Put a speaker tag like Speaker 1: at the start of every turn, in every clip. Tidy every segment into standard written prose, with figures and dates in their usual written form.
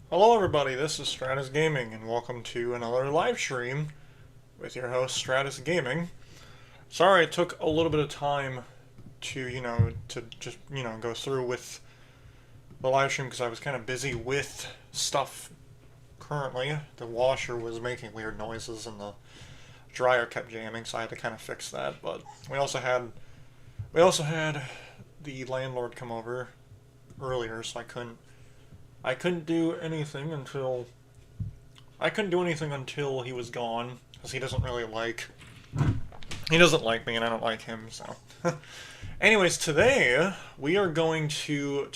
Speaker 1: Hello everybody, this is Stratus Gaming, and welcome to another live stream with your host Stratus Gaming. Sorry it took a little bit of time to just, go through with the live stream because I was kind of busy with stuff currently. The washer was making weird noises and the dryer kept jamming, so I had to kind of fix that. But we also had the landlord come over earlier, so I couldn't do anything until he was gone because he doesn't like me and I don't like him. So, anyways, today we are going to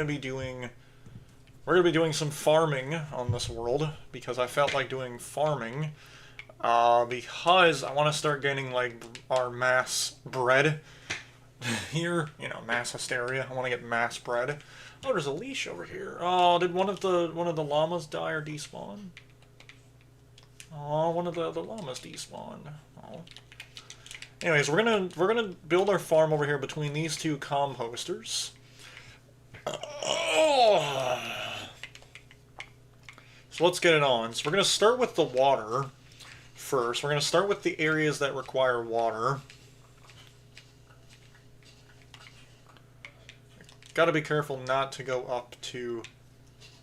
Speaker 1: be doing some farming on this world because I felt like doing farming because I want to start getting like our mass bread here, mass hysteria. I want to get mass bread. Oh, there's a leash over here. Oh, did one of the llamas die or despawn? Oh, one of the llamas despawned. Oh. Anyways, we're gonna build our farm over here between these two composters. Oh. So let's get it on. So we're gonna start with the water first. We're gonna start with the areas that require water. Gotta be careful not to go up to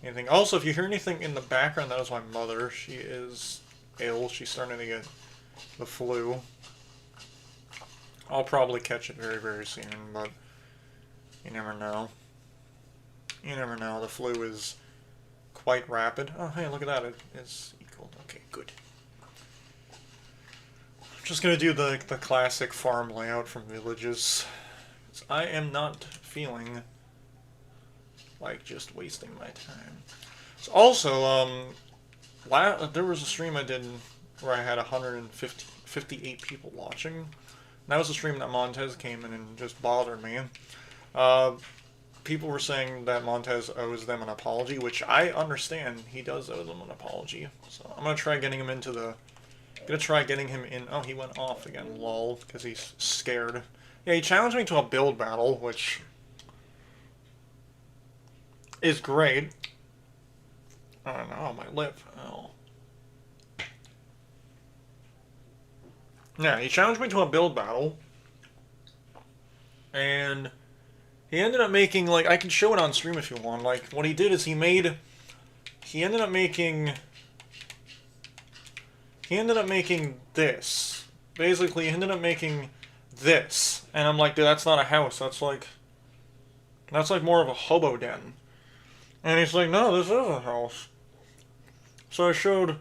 Speaker 1: anything. Also, if you hear anything in the background, that is my mother. She is ill. She's starting to get the flu. I'll probably catch it very, very soon, but you never know. You never know. The flu is quite rapid. Oh, hey, look at that. It's equal. Okay, good. I'm just gonna do the classic farm layout from Villages. I am not feeling like just wasting my time. So also, there was a stream I did where I had 158 people watching. That was a stream that Montez came in and just bothered me. Uh, People were saying that Montez owes them an apology, which I understand. He does owe them an apology. So I'm gonna try getting him into the. Gonna try getting him in. Oh, he went off again. Lol, because he's scared. Yeah, he challenged me to a build battle, which is great. I don't know, my lip. Oh. Yeah, he challenged me to a build battle, and he ended up making, like, I can show it on stream if you want. Like, what he did is he ended up making this. Basically, he ended up making this, and I'm like, dude, that's not a house. That's like more of a hobo den. And he's like, no, this is a house. So I showed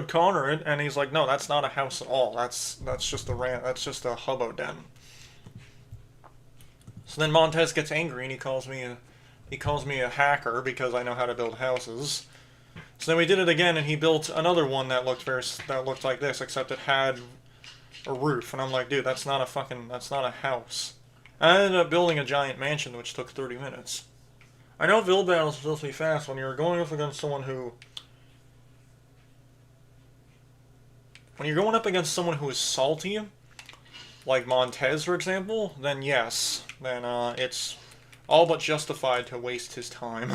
Speaker 1: Connor it, and he's like, "No, that's not a house at all. That's just a hobo den." So then Montez gets angry and he calls me a hacker because I know how to build houses. So then we did it again, and he built another one that looked like this, except it had a roof. And I'm like, dude, that's not a house. And I ended up building a giant mansion, which took 30 minutes. I know build battles are supposed to be fast when you're going up against someone who when you're going up against someone who is salty, like Montez, for example, then yes, then it's all but justified to waste his time.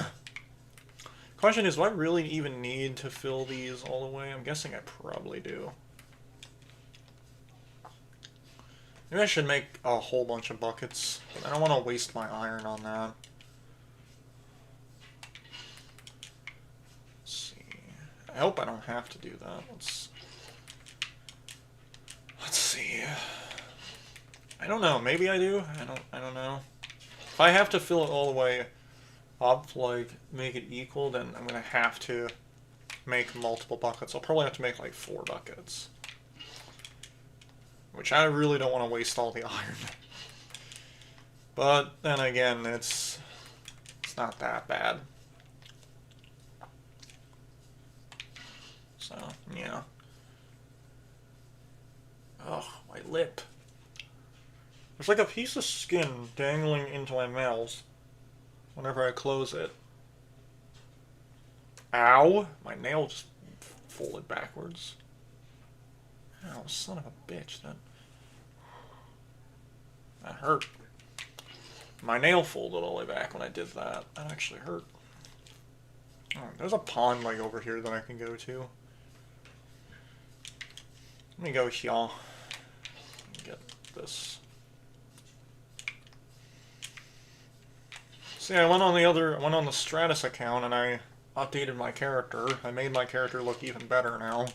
Speaker 1: Question is, do I really even need to fill these all the way? I'm guessing I probably do. Maybe I should make a whole bunch of buckets, but I don't want to waste my iron on that. Let's see. I hope I don't have to do that. Let's see. I don't know. Maybe I do. I don't know. If I have to fill it all the way up, like make it equal, then I'm gonna have to make multiple buckets. I'll probably have to make like 4 buckets, which I really don't want to waste all the iron. But then again, it's not that bad. So yeah. Oh, my lip. There's like a piece of skin dangling into my mouth whenever I close it. Ow! My nail just folded backwards. Ow, son of a bitch. That hurt. My nail folded all the way back when I did that. That actually hurt. Oh, there's a pond like over here that I can go to. Let me go here. Get this. See, I went on the Stratus account and I updated my character. I made my character look even better now.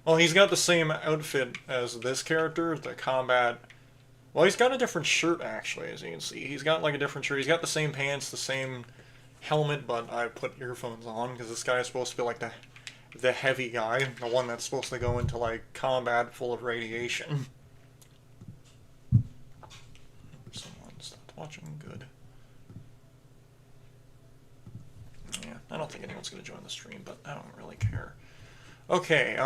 Speaker 1: Well, he's got the same outfit as this character, the combat. Well, he's got a different shirt actually, as you can see. He's got like a different shirt. He's got the same pants, the same helmet, but I put earphones on because this guy is supposed to be like the heavy guy, the one that's supposed to go into like combat full of radiation. Someone stopped watching. Good. Yeah, I don't think anyone's gonna join the stream, but I don't really care. Okay,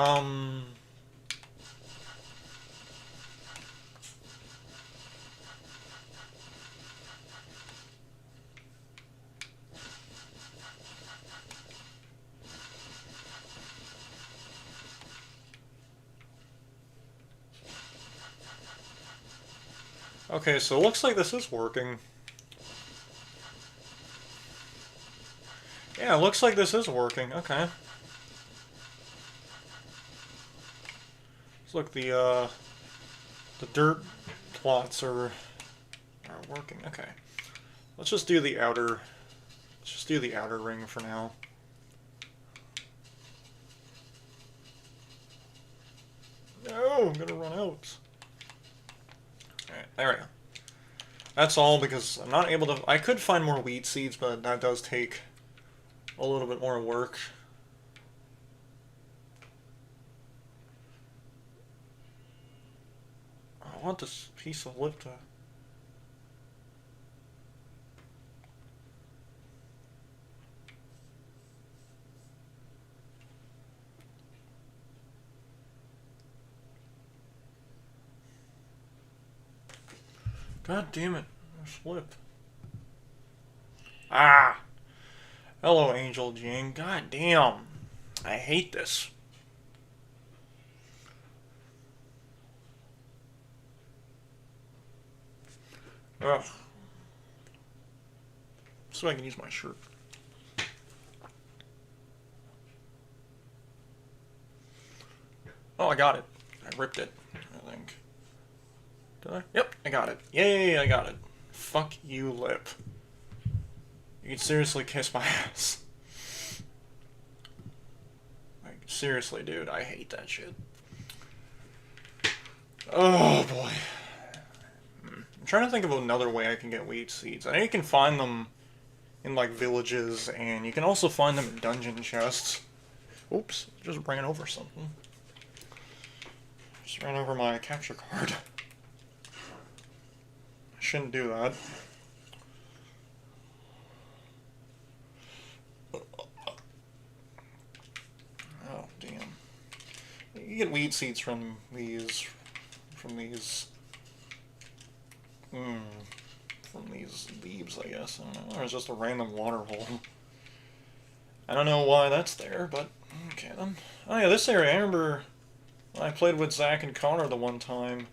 Speaker 1: okay, so it looks like this is working. Yeah, it looks like this is working. Okay. Look, the dirt plots are working. Okay. Let's just do the outer ring for now. No, I'm gonna run out. Alright, there we go. That's all because I'm not able to... I could find more wheat seeds, but that does take a little bit more work. I want this piece of lip to... God damn it. Slip. Ah! Hello, Angel Jing. God damn. I hate this. Ugh. So I can use my shirt. Oh, I got it. I ripped it, I think. Did I? Yep, I got it. Yay, I got it. Fuck you, lip. You can seriously kiss my ass. Like, seriously, dude, I hate that shit. Oh, boy. I'm trying to think of another way I can get wheat seeds. I know you can find them in, like, villages, and you can also find them in dungeon chests. Oops, just ran over something. Just ran over my capture card. I shouldn't do that. Oh, damn. You get wheat seeds from these leaves, I guess. I don't know. Or it's just a random water hole. I don't know why that's there, but okay then. Oh yeah, this area, I remember when I played with Zach and Connor the one time,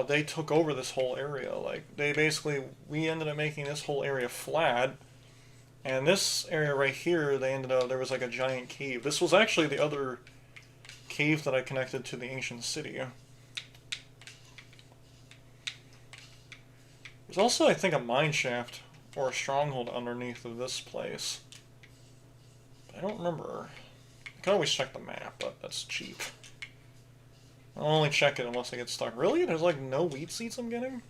Speaker 1: they took over this whole area. Like, we ended up making this whole area flat, and this area right here, there was like a giant cave. This was actually the other cave that I connected to the ancient city. There's also, I think, a mine shaft or a stronghold underneath of this place. But I don't remember. I can always check the map, but that's cheap. I'll only check it unless I get stuck. Really? There's like no wheat seeds I'm getting?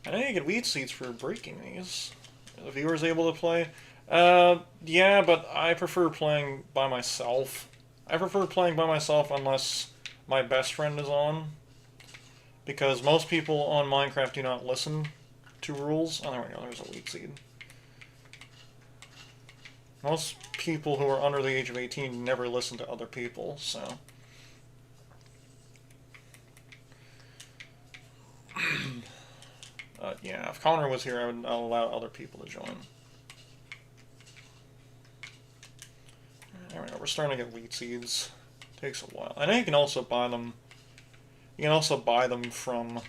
Speaker 1: I know you get wheat seeds for breaking these. Are the viewers able to play? Yeah, but I prefer playing by myself. I prefer playing by myself unless my best friend is on. Because most people on Minecraft do not listen to rules. Oh, there we go, there's a wheat seed. Most people who are under the age of 18 never listen to other people, so... yeah, if Connor was here, I'll allow other people to join. There we go, we're starting to get wheat seeds. Takes a while. I know you can also buy them... You can also buy them from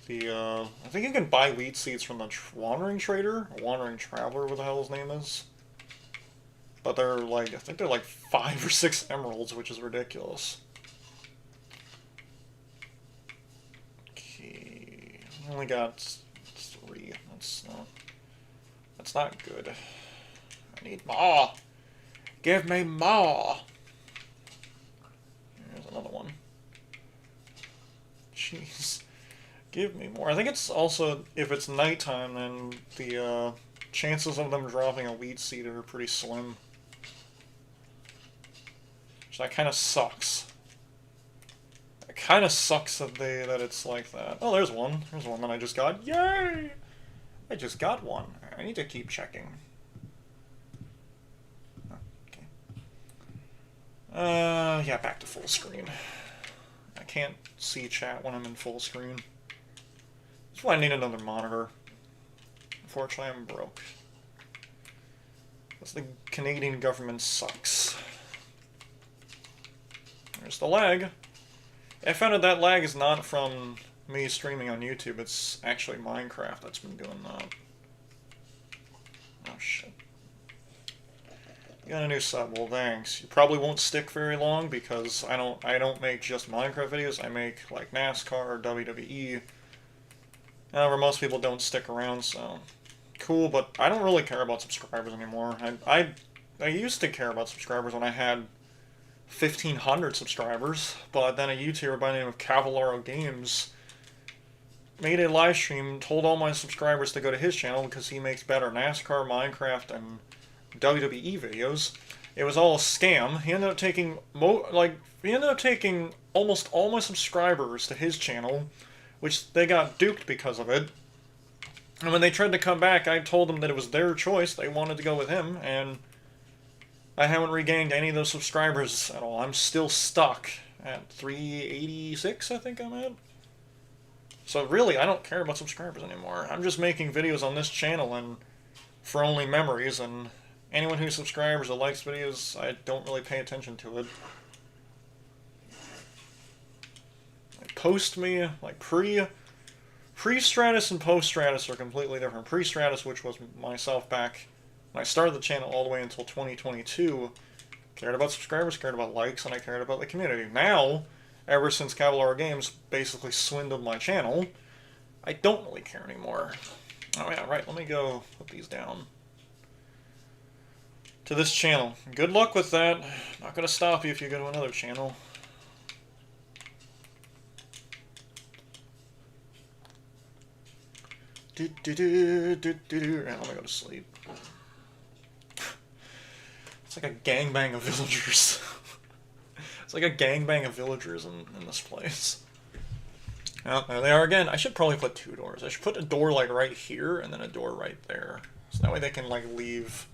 Speaker 1: I think you can buy wheat seeds from the Wandering Trader, or Wandering Traveler, what the hell his name is. But they're like, I think they're like 5 or 6 emeralds, which is ridiculous. Okay, I only got 3. That's not good. I need more. Give me more. Here's another one. Jeez. Give me more. I think it's also, if it's nighttime, then the chances of them dropping a wheat seed are pretty slim. So that kind of sucks. It kind of sucks that it's like that. Oh, there's one. There's one that I just got. Yay! I just got one. I need to keep checking. Okay. Yeah, back to full screen. I can't see chat when I'm in full screen. That's why I need another monitor. Unfortunately, I'm broke. Because the Canadian government sucks. There's the lag. I found out that lag is not from me streaming on YouTube, it's actually Minecraft that's been doing that. Oh shit. You got a new sub, well thanks. You probably won't stick very long because I don't make just Minecraft videos, I make like NASCAR, WWE. However, most people don't stick around, so cool, but I don't really care about subscribers anymore. I used to care about subscribers when I had 1,500 subscribers, but then a YouTuber by the name of Cavallaro Games made a live stream, told all my subscribers to go to his channel because he makes better NASCAR, Minecraft, and WWE videos. It was all a scam. He ended up taking almost all my subscribers to his channel, which they got duped because of it. And when they tried to come back, I told them that it was their choice. They wanted to go with him, and I haven't regained any of those subscribers at all. I'm still stuck at 386, I think I'm at. So really, I don't care about subscribers anymore. I'm just making videos on this channel and for only memories, and anyone who subscribes or likes videos, I don't really pay attention to it. Like pre-Stratus and post-Stratus are completely different. Pre-Stratus, which was myself back when I started the channel all the way until 2022, cared about subscribers, cared about likes, and I cared about the community. Now, ever since Cavallaro Games basically swindled my channel, I don't really care anymore. Oh yeah, right, let me go put these down. To this channel. Good luck with that. Not gonna stop you if you go to another channel. And let me go to sleep. It's like a gangbang of villagers. It's like a gangbang of villagers in this place. Oh, there they are again. I should probably put 2 doors. I should put a door like right here and then a door right there. So that way they can like leave.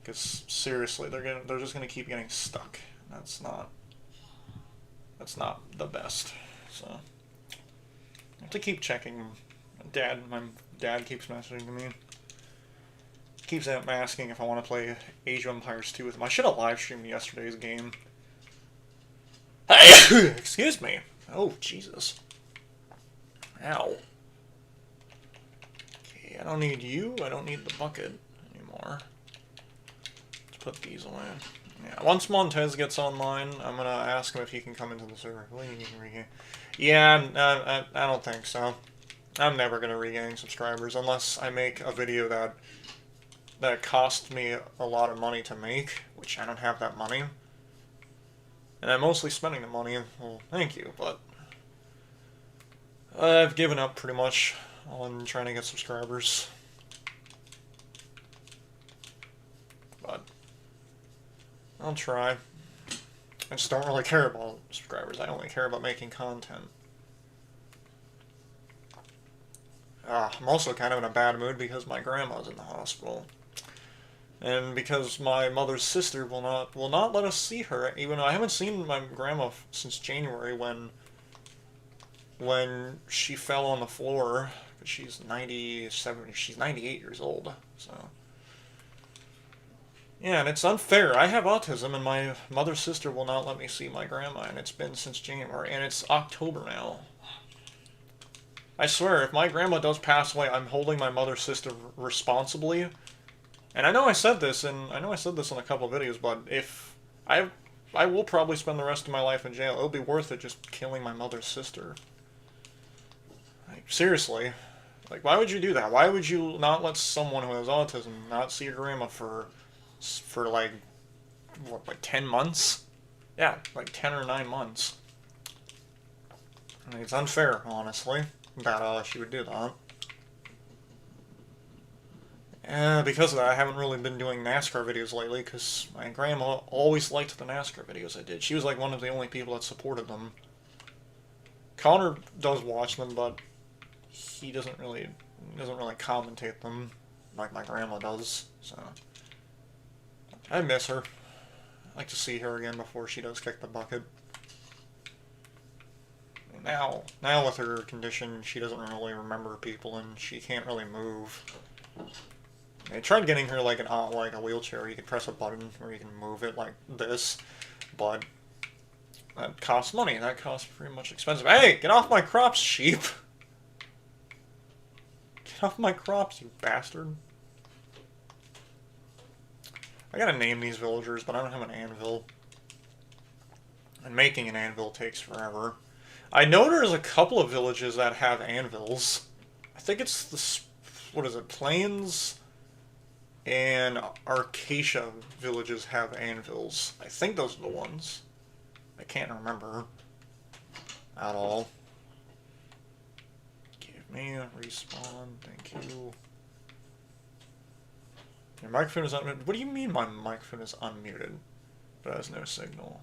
Speaker 1: Because seriously, they're just gonna keep getting stuck. That's not the best. So I have to keep checking. My dad keeps messaging me. Keeps asking if I want to play Age of Empires 2 with him. I should have live streamed yesterday's game. Excuse me. Oh, Jesus. Ow. Okay, I don't need you. I don't need the bucket anymore. Let's put these away. Yeah, once Montez gets online, I'm going to ask him if he can come into the server. Yeah, I don't think so. I'm never going to regain subscribers unless I make a video that cost me a lot of money to make, which I don't have that money. And I'm mostly spending the money, well, thank you, but I've given up pretty much on trying to get subscribers. But I'll try. I just don't really care about subscribers. I only care about making content. I'm also kind of in a bad mood because my grandma's in the hospital. And because my mother's sister will not let us see her, even though I haven't seen my grandma since January when she fell on the floor. She's 98 years old, so. Yeah, and it's unfair. I have autism, and my mother's sister will not let me see my grandma, and it's been since January, and it's October now. I swear, if my grandma does pass away, I'm holding my mother's sister responsibly. And I know I said this, and I know I said this in a couple of videos, but if I will probably spend the rest of my life in jail, it'll be worth it just killing my mother's sister. Like, seriously. Like, why would you do that? Why would you not let someone who has autism not see your grandma for like, what, like 10 months? Yeah, like 10 or 9 months. I mean, it's unfair, honestly, that she would do that. Because of that, I haven't really been doing NASCAR videos lately, because my grandma always liked the NASCAR videos I did. She was like one of the only people that supported them. Connor does watch them, but he doesn't really commentate them like my grandma does, so I miss her. I'd like to see her again before she does kick the bucket. Now with her condition, she doesn't really remember people, and she can't really move. I tried getting her like a wheelchair. You could press a button where you can move it like this, but that costs money. That costs pretty much expensive. Hey, get off my crops, sheep! Get off my crops, you bastard! I gotta name these villagers, but I don't have an anvil. And making an anvil takes forever. I know there's a couple of villages that have anvils. I think it's the, what is it, Plains and Arcacia villages have anvils. I think those are the ones. I can't remember at all. Give me a respawn, thank you. Your microphone is unmuted. What do you mean my microphone is unmuted? But has no signal.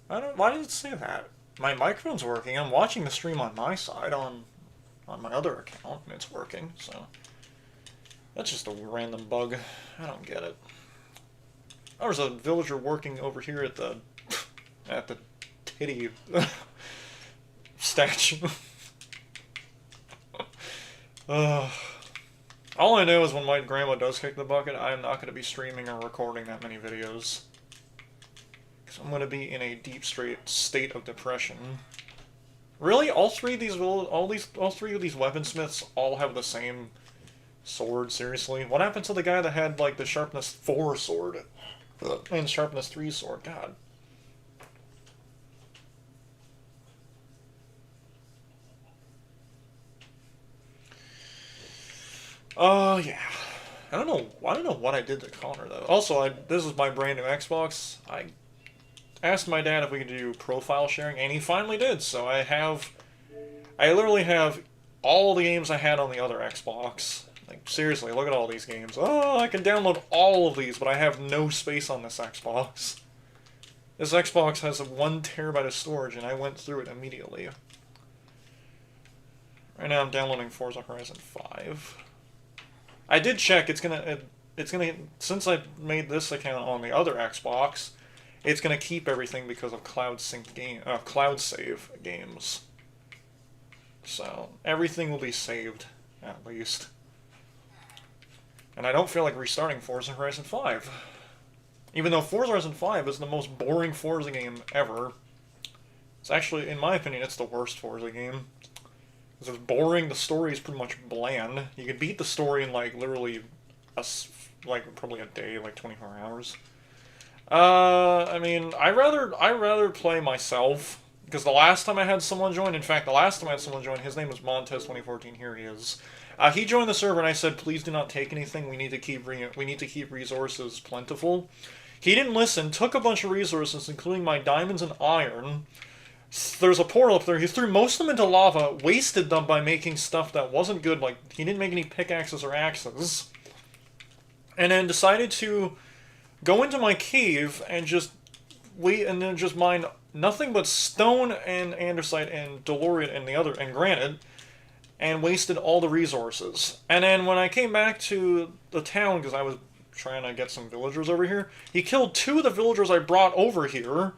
Speaker 1: Why did it say that? My microphone's working. I'm watching the stream on my side on my other account, and it's working, so that's just a random bug. I don't get it. Oh, there's a villager working over here at the titty statue. All I know is when my grandma does kick the bucket, I'm not going to be streaming or recording that many videos. Because I'm going to be in a deep state of depression. Really? All three of these weaponsmiths all have the same sword? Seriously? What happened to the guy that had, like, the sharpness 4 sword? And sharpness 3 sword? God. Yeah. I don't know what I did to Connor, though. Also, this is my brand new Xbox. I asked my dad if we could do profile sharing, and he finally did, so I literally have all the games I had on the other Xbox. Like, seriously, look at all these games. Oh, I can download all of these, but I have no space on this Xbox. This Xbox has 1 terabyte of storage, and I went through it immediately. Right now I'm downloading Forza Horizon 5. I did check, it's gonna, since I made this account on the other Xbox, it's gonna keep everything because of cloud save games. So, everything will be saved, at least. And I don't feel like restarting Forza Horizon 5. Even though Forza Horizon 5 is the most boring Forza game ever. It's actually, in my opinion, it's the worst Forza game. It's boring, the story is pretty much bland. You could beat the story in, like, literally, probably a day, like 24 hours. I mean, I rather play myself, because the last time I had someone join, in fact, the last time I had someone join, his name was Montez2014, here he is. He joined the server and I said, please do not take anything, we need to keep resources plentiful. He didn't listen, took a bunch of resources, including my diamonds and iron. There's a portal up there, he threw most of them into lava, wasted them by making stuff that wasn't good, like, he didn't make any pickaxes or axes. And then decided to go into my cave and just wait, and then just mine nothing but stone and andesite and dolomite and granite, and wasted all the resources. And then when I came back to the town, because I was trying to get some villagers over here, he killed 2 of the villagers I brought over here,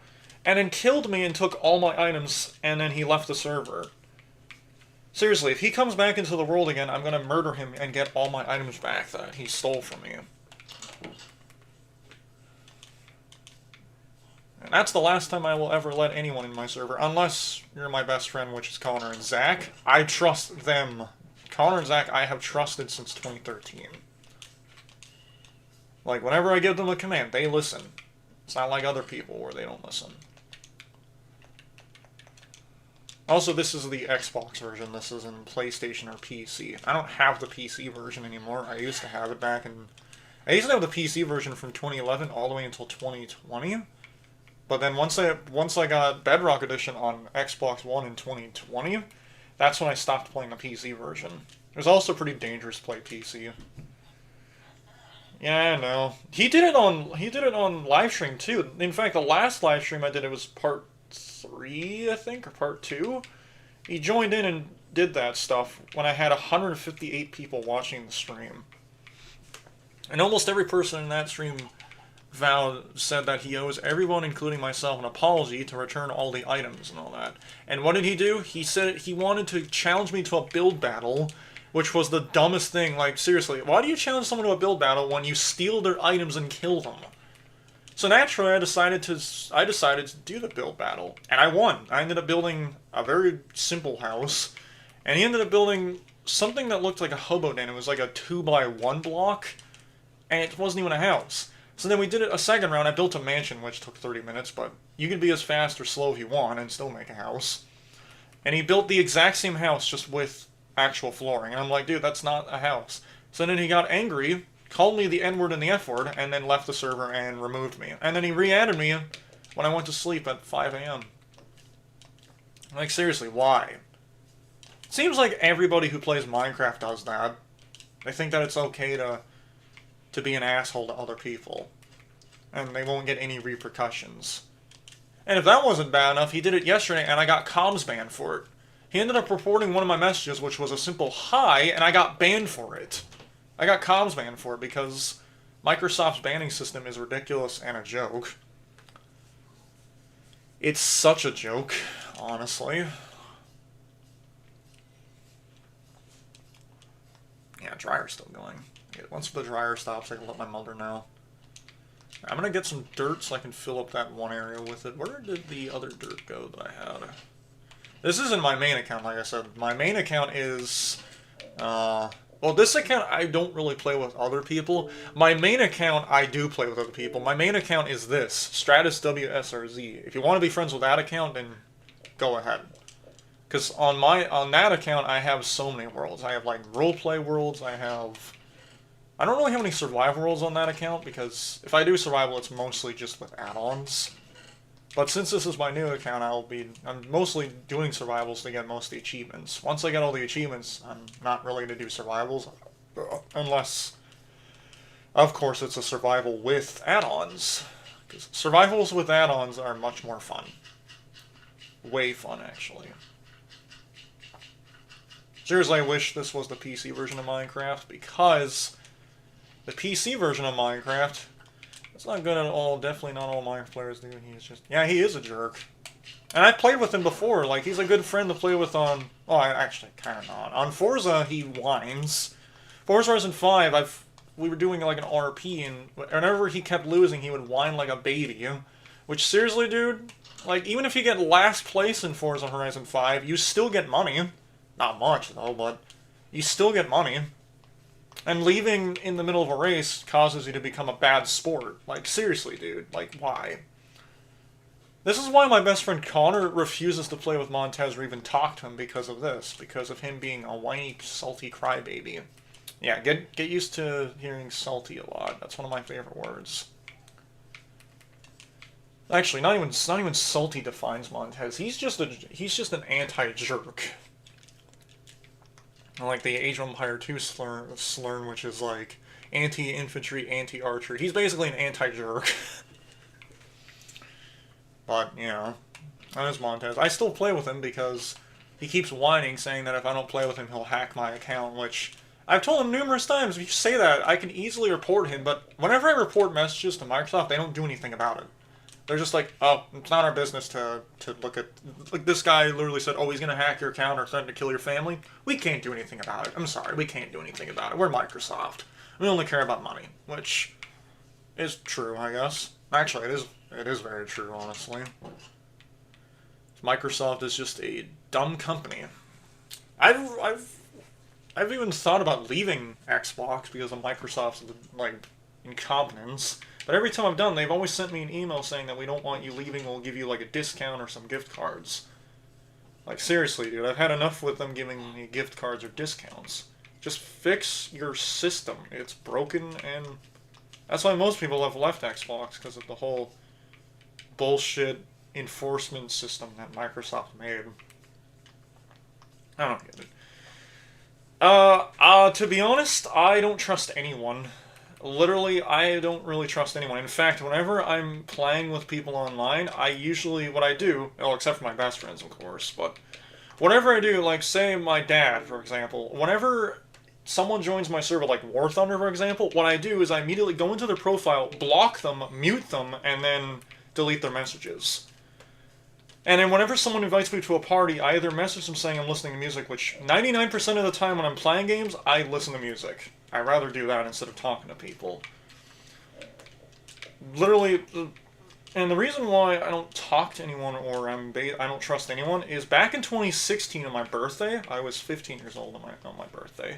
Speaker 1: and then killed me and took all my items, and then he left the server. Seriously, if he comes back into the world again, I'm gonna murder him and get all my items back that he stole from me. And that's the last time I will ever let anyone in my server, unless you're my best friend, which is Connor and Zach. I trust them. Connor and Zach I have trusted since 2013. Like, whenever I give them a command, they listen. It's not like other people where they don't listen. Also, this is the Xbox version. This isn't PlayStation or PC. I don't have the PC version anymore. I used to have it back in... I used to have the PC version from 2011 all the way until 2020. But then once I got Bedrock Edition on Xbox One in 2020, that's when I stopped playing the PC version. It was also pretty dangerous to play PC. Yeah, I know. He did it on live stream too. In fact, the last live stream I did, it was part 3, I think, or part 2. He joined in and did that stuff when I had 158 people watching the stream. And almost every person in that stream said that he owes everyone, including myself, an apology to return all the items and all that. And what did he do? He said he wanted to challenge me to a build battle, which was the dumbest thing. Like, seriously, why do you challenge someone to a build battle when you steal their items and kill them? So naturally, I decided to do the build battle, and I won. I ended up building a very simple house, and he ended up building something that looked like a hobo den. It was like a 2x1 block, and it wasn't even a house. So then we did it a second round. I built a mansion, which took 30 minutes, but you can be as fast or slow if you want and still make a house. And he built the exact same house, just with actual flooring. And I'm like, dude, that's not a house. So then he got angry, called me the N-word and the F-word, and then left the server and removed me. And then he re-added me when I went to sleep at 5 a.m. Like, seriously, why? It seems like everybody who plays Minecraft does that. They think that it's okay to be an asshole to other people, and they won't get any repercussions. And if that wasn't bad enough, he did it yesterday, and I got comms banned for it. He ended up reporting one of my messages, which was a simple hi, and I got banned for it. I got comms banned for it because Microsoft's banning system is ridiculous and a joke. It's such a joke, honestly. Yeah, dryer's still going. Once the dryer stops, I can let my mother know. I'm gonna get some dirt so I can fill up that one area with it. Where did the other dirt go that I had? This isn't my main account, like I said. My main account is... well, this account I don't really play with other people. My main account I do play with other people. My main account is this, Stratus WSRZ. If you want to be friends with that account, then go ahead. Because on that account, I have so many worlds. I have, like, roleplay worlds, I don't really have any survival worlds on that account, because if I do survival, it's mostly just with add-ons. But since this is my new account, I'm mostly doing survivals to get most of the achievements. Once I get all the achievements, I'm not really going to do survivals, unless, of course, it's a survival with add-ons. Because survivals with add-ons are much more fun. Way fun, actually. Seriously, I wish this was the PC version of Minecraft, because the PC version of Minecraft, it's not good at all. Definitely not all Minecraft players do. He's just... yeah, he is a jerk. And I've played with him before. Like, he's a good friend to play with on... well, actually, kind of not. On Forza, he whines. Forza Horizon 5, we were doing, like, an RP, and whenever he kept losing, he would whine like a baby. Which, seriously, dude, like, even if you get last place in Forza Horizon 5, you still get money. Not much, though, but you still get money. And leaving in the middle of a race causes you to become a bad sport. Like, seriously, dude. Like, why? This is why my best friend Connor refuses to play with Montez or even talk to him because of this. Because of him being a whiny, salty crybaby. Yeah, get used to hearing salty a lot. That's one of my favorite words. Actually, not even salty defines Montez. He's just an anti-jerk. Like the Age of Empire 2 slurn, which is like anti-infantry, anti-archery. He's basically an anti-jerk. But, you know, that is Montez. I still play with him because he keeps whining, saying that if I don't play with him, he'll hack my account, which I've told him numerous times, if you say that, I can easily report him, but whenever I report messages to Microsoft, they don't do anything about it. They're just like, oh, it's not our business to look at... like, this guy literally said, oh, he's going to hack your account or threaten to kill your family. We can't do anything about it. I'm sorry, we can't do anything about it. We're Microsoft. We only care about money, which is true, I guess. Actually, It is very true, honestly. Microsoft is just a dumb company. I've even thought about leaving Xbox because of Microsoft's like incompetence. But every time I've done, they've always sent me an email saying that we don't want you leaving. We'll give you like a discount or some gift cards. Like seriously, dude, I've had enough with them giving me gift cards or discounts. Just fix your system. It's broken, and that's why most people have left Xbox, because of the whole bullshit enforcement system that Microsoft made. I don't get it. To be honest, I don't trust anyone. Literally, I don't really trust anyone. In fact, whenever I'm playing with people online, I usually, what I do, well, except for my best friends, of course, but whatever I do, like, say my dad, for example, whenever someone joins my server, like War Thunder, for example, what I do is I immediately go into their profile, block them, mute them, and then delete their messages. And then whenever someone invites me to a party, I either message them saying I'm listening to music, which 99% of the time when I'm playing games, I listen to music. I'd rather do that instead of talking to people. Literally, and the reason why I don't talk to anyone or I don't trust anyone is back in 2016 on my birthday, I was 15 years old on my birthday.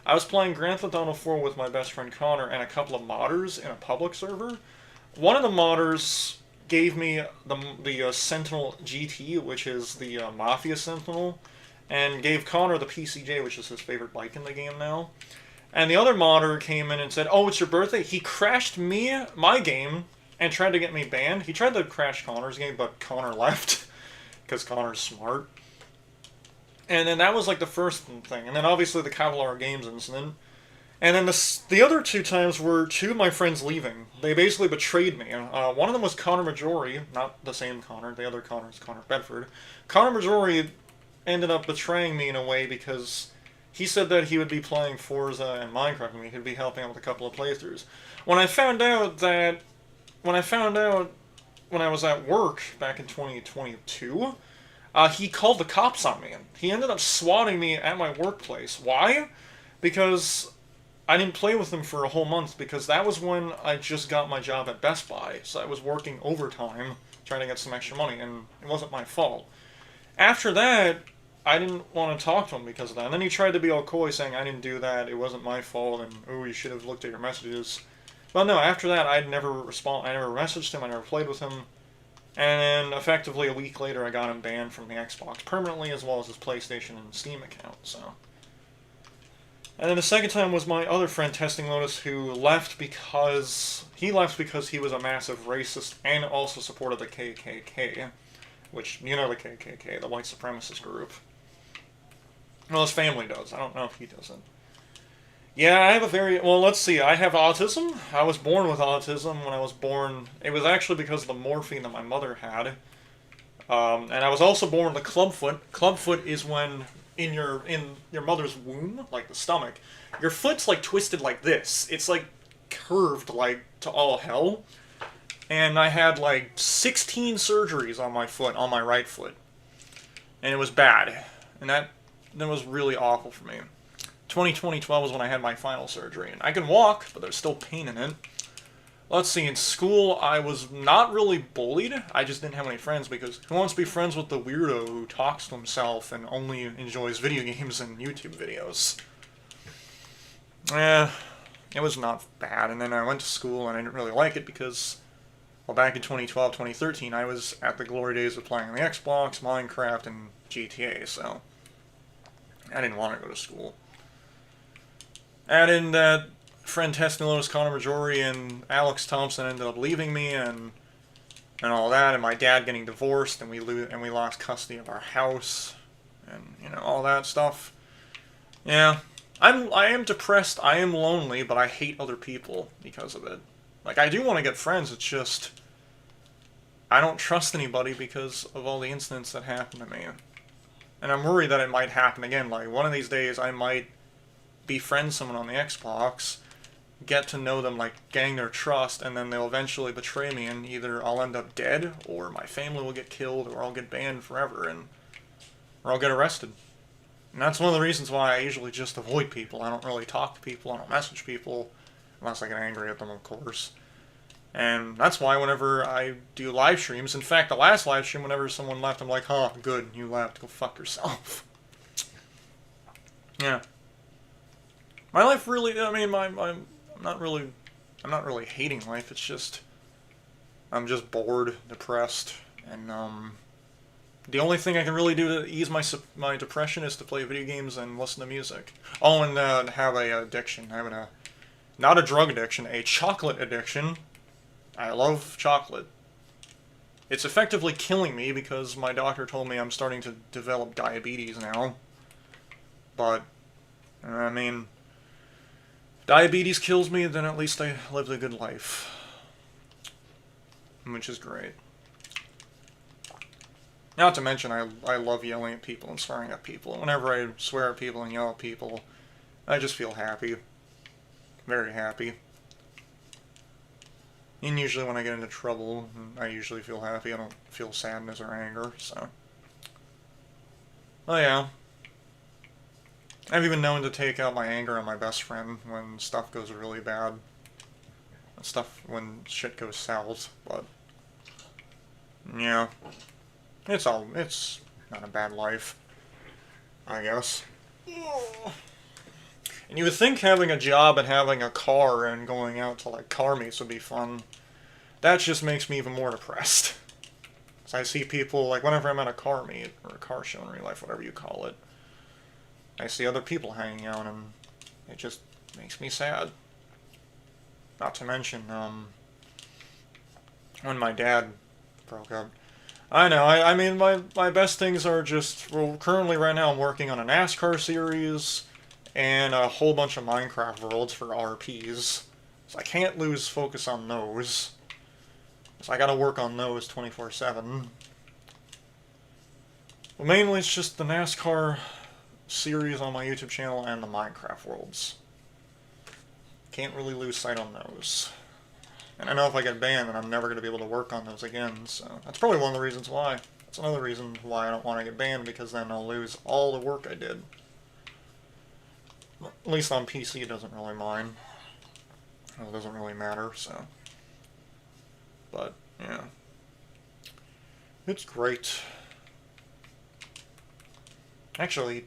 Speaker 1: I was playing Grand Theft Auto 4 with my best friend Connor and a couple of modders in a public server. One of the modders gave me the Sentinel GT, which is the Mafia Sentinel, and gave Connor the PCJ, which is his favorite bike in the game now. And the other modder came in and said, "Oh, it's your birthday." He crashed my game, and tried to get me banned. He tried to crash Connor's game, but Connor left, because Connor's smart. And then that was like the first thing. And then obviously the Kevlar Games incident. And then the other two times were two of my friends leaving. They basically betrayed me. One of them was Connor Majori, not the same Connor. The other Connor is Connor Bedford. Connor Majori ended up betraying me in a way because he said that he would be playing Forza and Minecraft with me. He'd be helping out with a couple of playthroughs. When I found out when I was at work back in 2022, he called the cops on me. He ended up swatting me at my workplace. Why? Because I didn't play with him for a whole month, because that was when I just got my job at Best Buy. So I was working overtime trying to get some extra money, and it wasn't my fault. After that, I didn't want to talk to him because of that. And then he tried to be all coy, saying I didn't do that, it wasn't my fault, and oh, you should have looked at your messages. But no, after that, I never messaged him, I never played with him. And then, effectively, a week later, I got him banned from the Xbox permanently, as well as his PlayStation and Steam account, so. And then the second time was my other friend, Testing Lotus, who left because he was a massive racist and also supported the KKK, which, you know the KKK, the white supremacist group. Well, his family does. I don't know if he doesn't. Yeah, I have let's see, I have autism. I was born with autism. When I was born, it was actually because of the morphine that my mother had. And I was also born with a clubfoot. Clubfoot is when in your mother's womb, like the stomach, your foot's like twisted like this. It's like curved like to all hell. And I had like 16 surgeries on my foot, on my right foot. And it was bad. And that was really awful for me. 2012 was when I had my final surgery. And I can walk, but there's still pain in it. Let's see, in school, I was not really bullied. I just didn't have any friends, because who wants to be friends with the weirdo who talks to himself and only enjoys video games and YouTube videos? It was not bad. And then I went to school, and I didn't really like it because, well, back in 2012, 2013, I was at the glory days of playing on the Xbox, Minecraft, and GTA, so I didn't want to go to school. Add in that friend Testing Lotus, Connor Majori, and Alex Thompson ended up leaving me, and all that, and my dad getting divorced, and we lost custody of our house, and all that stuff. Yeah, I am depressed. I am lonely, but I hate other people because of it. Like, I do want to get friends. It's just I don't trust anybody because of all the incidents that happened to me, and I'm worried that it might happen again. Like, one of these days, I might befriend someone on the Xbox, get to know them, like gain their trust, and then they'll eventually betray me, and either I'll end up dead, or my family will get killed, or I'll get banned forever, or I'll get arrested. And that's one of the reasons why I usually just avoid people. I don't really talk to people, I don't message people, unless I get angry at them, of course. And that's why whenever I do live streams, in fact, the last live stream, whenever someone left, I'm like, huh, good, you left, go fuck yourself. Yeah. My life really, I mean, I'm not really, I'm not really hating life, it's just, I'm just bored, depressed, and, the only thing I can really do to ease my depression is to play video games and listen to music. Oh, and have a addiction. Having a not a drug addiction, a chocolate addiction. I love chocolate. It's effectively killing me because my doctor told me I'm starting to develop diabetes now. But I mean, if diabetes kills me, then at least I lived a good life, which is great. Not to mention, I love yelling at people and swearing at people. Whenever I swear at people and yell at people, I just feel happy. Very happy. And usually when I get into trouble, I usually feel happy. I don't feel sadness or anger, so. Oh yeah. I've even known to take out my anger on my best friend when stuff goes really bad. When shit goes south, but. Yeah. It's not a bad life, I guess. And you would think having a job and having a car and going out to like car meets would be fun. That just makes me even more depressed. So I see people, like whenever I'm at a car meet, or a car show in real life, whatever you call it, I see other people hanging out and it just makes me sad. Not to mention, when my dad broke up. I know, I mean, my best things are just, well, currently right now I'm working on a NASCAR series and a whole bunch of Minecraft worlds for RPs. So I can't lose focus on those. So I gotta work on those 24/7. But mainly it's just the NASCAR series on my YouTube channel and the Minecraft worlds. Can't really lose sight on those. And I know if I get banned, then I'm never going to be able to work on those again, so that's probably one of the reasons why. That's another reason why I don't want to get banned, because then I'll lose all the work I did. At least on PC it doesn't really mind. It doesn't really matter, so. But, yeah. It's great. Actually,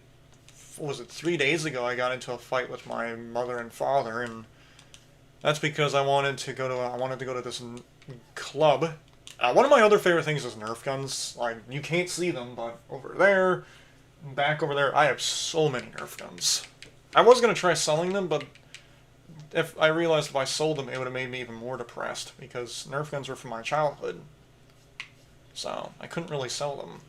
Speaker 1: what was it, 3 days ago I got into a fight with my mother and father, and that's because I wanted to go to this club. One of my other favorite things is Nerf guns. Like, you can't see them, but over there, back over there, I have so many Nerf guns. I was going to try selling them, but if I realized if I sold them, it would have made me even more depressed, because Nerf guns were from my childhood. So, I couldn't really sell them.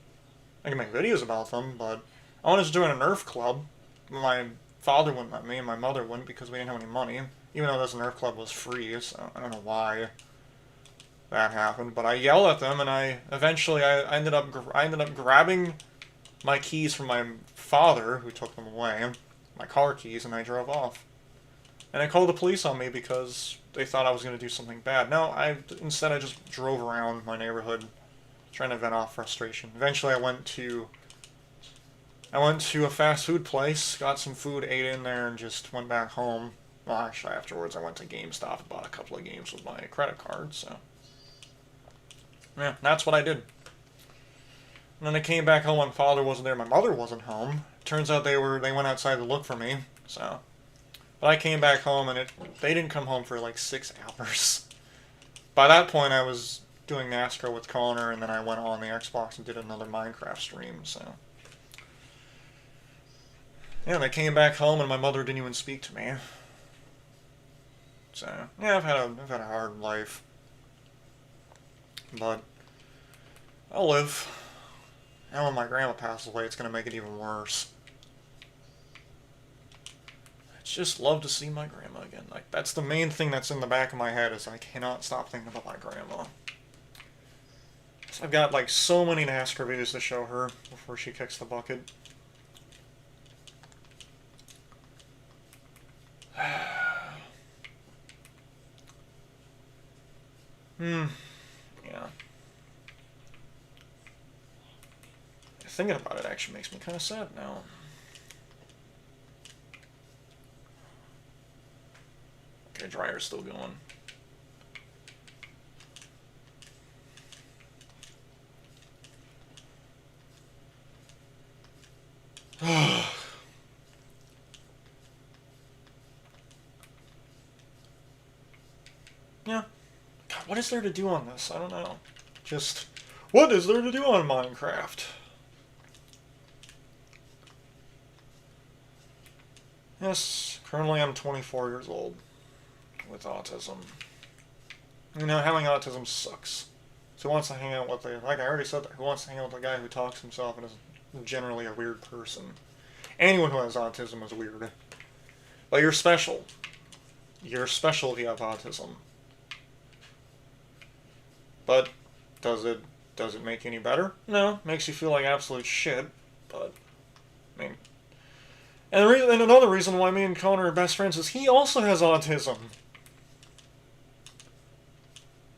Speaker 1: I can make videos about them, but I wanted to join a Nerf club. My father wouldn't let me, and my mother wouldn't, because we didn't have any money. Even though this Nerf club was free, so I don't know why that happened. But I yelled at them, and I ended up grabbing my keys from my father, who took them away, my car keys, and I drove off. And I called the police on me because they thought I was going to do something bad. No, instead I just drove around my neighborhood, trying to vent off frustration. Eventually I went to a fast food place, got some food, ate in there, and just went back home. Well, actually, afterwards I went to GameStop and bought a couple of games with my credit card, so. Yeah, that's what I did. And then I came back home, my father wasn't there, my mother wasn't home. Turns out they went outside to look for me, so. But I came back home, and they didn't come home for like 6 hours. By that point, I was doing NASCAR with Connor, and then I went on the Xbox and did another Minecraft stream, so. Yeah, and I came back home, and my mother didn't even speak to me. So, yeah, I've had a hard life. But I'll live. And when my grandma passes away, it's going to make it even worse. I just love to see my grandma again. Like, that's the main thing that's in the back of my head, is I cannot stop thinking about my grandma. So I've got, like, so many NASCAR videos to show her before she kicks the bucket. Yeah. Thinking about it actually makes me kind of sad now. Okay, dryer's still going. Yeah. God, what is there to do on this? I don't know. Just, what is there to do on Minecraft? Yes, currently I'm 24 years old with autism. You know, having autism sucks. So who wants to hang out with the, like I already said, who wants to hang out with a guy who talks himself and is generally a weird person? Anyone who has autism is weird. But you're special. You're special if you have autism. But does it make you any better? No, makes you feel like absolute shit. But I mean, and another reason why me and Connor are best friends is he also has autism.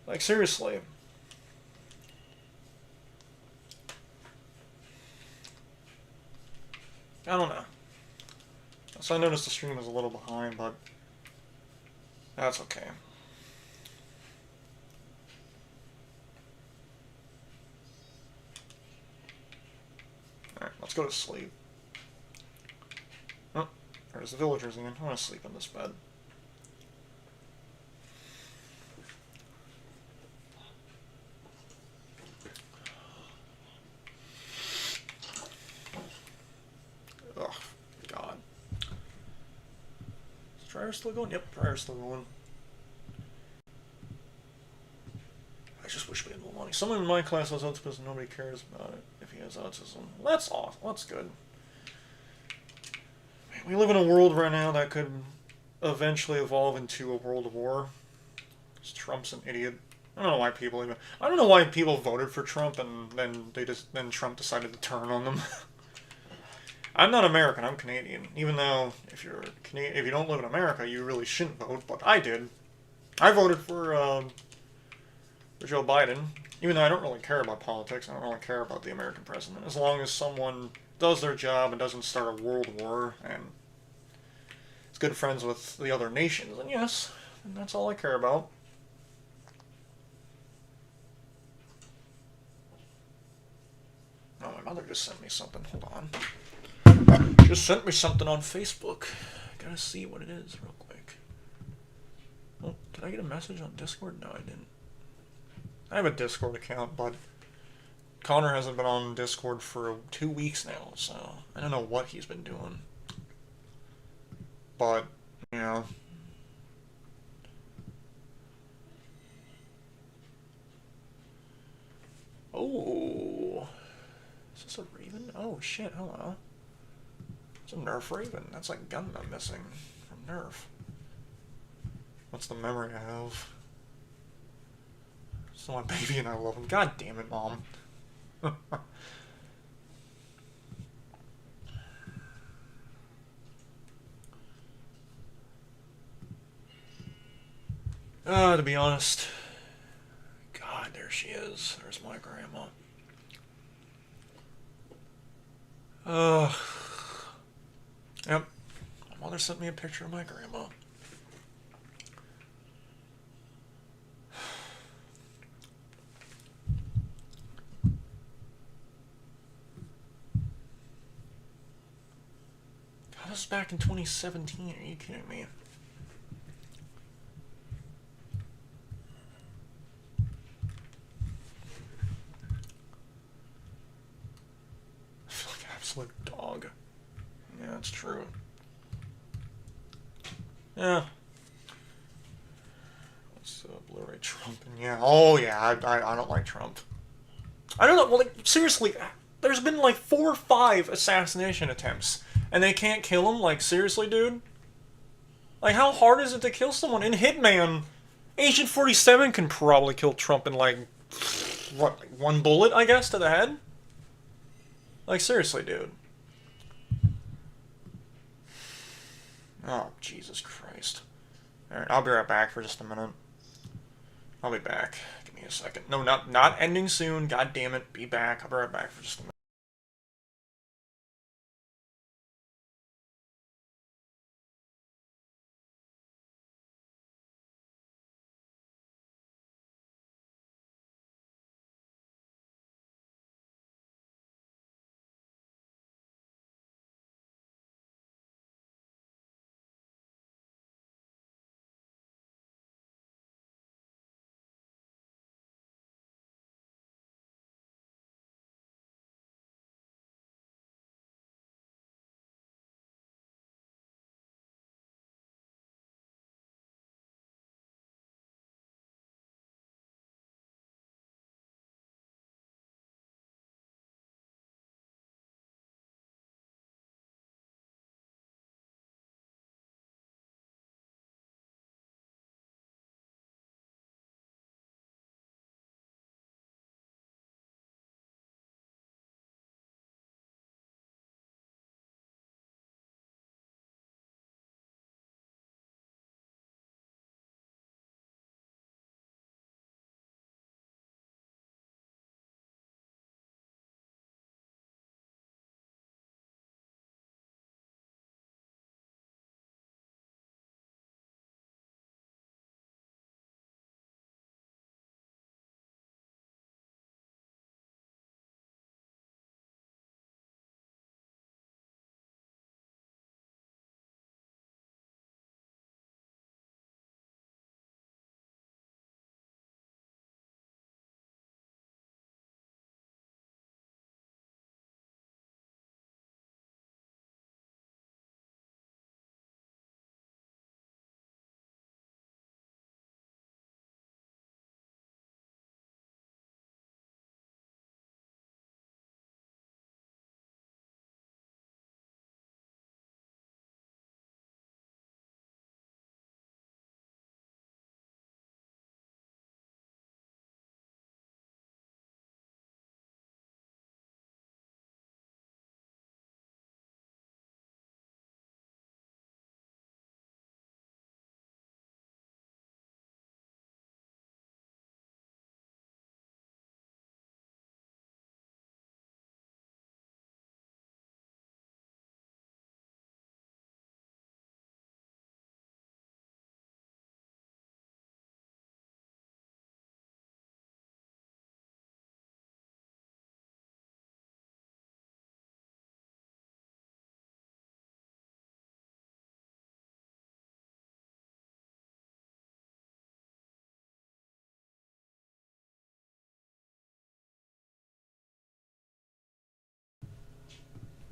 Speaker 1: Like seriously. I don't know. So I noticed the stream is a little behind, but that's okay. Alright, let's go to sleep. Oh, there's the villagers again. I want to sleep in this bed. Oh, God. Is Dryer still going? Yep, Dryer's still going. I just wish we had more money. Someone in my class has autism, and nobody cares about it if he has autism. Well, that's awesome. That's good. We live in a world right now that could eventually evolve into a world war. Trump's an idiot. I don't know why people voted for Trump and then Trump decided to turn on them. I'm not American. I'm Canadian. Even though if you don't live in America, you really shouldn't vote. But I did. I voted for Joe Biden. Even though I don't really care about politics, I don't really care about the American president. As long as someone does their job and doesn't start a world war and is good friends with the other nations, then yes, and that's all I care about. Oh, my mother just sent me something. Hold on. Just sent me something on Facebook. Gotta see what it is real quick. Oh, did I get a message on Discord? No, I didn't. I have a Discord account, but Connor hasn't been on Discord for 2 weeks now, so I don't know what he's been doing. But, you know. Oh. Is this a Raven? Oh, shit, hello. It's a Nerf Raven. That's like a gun I'm missing from Nerf. What's the memory I have? It's my baby and I love him. God damn it, Mom. To be honest. God, there she is. There's my grandma. Yep. My mother sent me a picture of my grandma. God, this was back in 2017. Are you kidding me? I feel like an absolute dog. Yeah, that's true. Yeah. What's Blu-ray Trump? And yeah. Oh, yeah. I don't like Trump. I don't know. Well, like, seriously, there's been like 4 or 5 assassination attempts, and they can't kill him? Like, seriously, dude? Like, how hard is it to kill someone? In Hitman, Agent 47 can probably kill Trump in, like, what, like 1 bullet, I guess, to the head? Like, seriously, dude. Oh, Jesus Christ. Alright, I'll be right back for just a minute. I'll be back. Give me a second. No, not ending soon. God damn it. Be back. I'll be right back for just a minute.